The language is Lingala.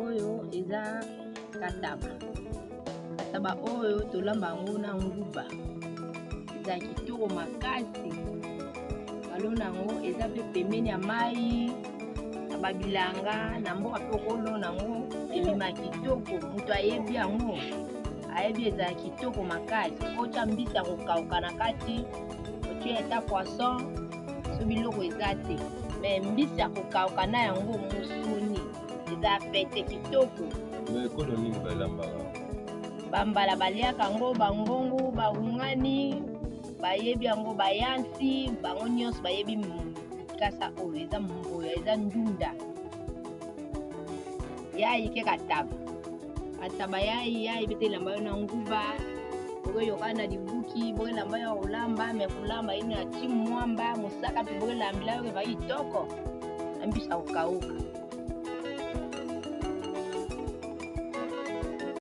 oyo eza kataba. Kataba oyo tolamba yango na nguba. Eza kitoko makasi. Balon nango eza pe pembeni ya mai na babilanga na mboka pe okolo nango ebima kitoko. Moto ayebi yango ayebi eza kitoko makasi. Otya mbisi ya kokauka na kati, otya eta poisson, so biloko eza te. Mais mbisi ya kokauka na yango musuni eza pete kitoko. Mais kono nini balambaka? Bambala baliaka yango bangongo baungani bayebi yango bayansi bango nyonso bayebi kasa oyo eza mboya eza ndunda. Yayi ke kataba. Kataba yayi bete elamba yo na nguba. Bokoyoka na libuki boke elamba yo kolamba me kolamba ine na ti mwamba mosaka mpe boke elambila yo eva kitoko na mbisi ya kokauka.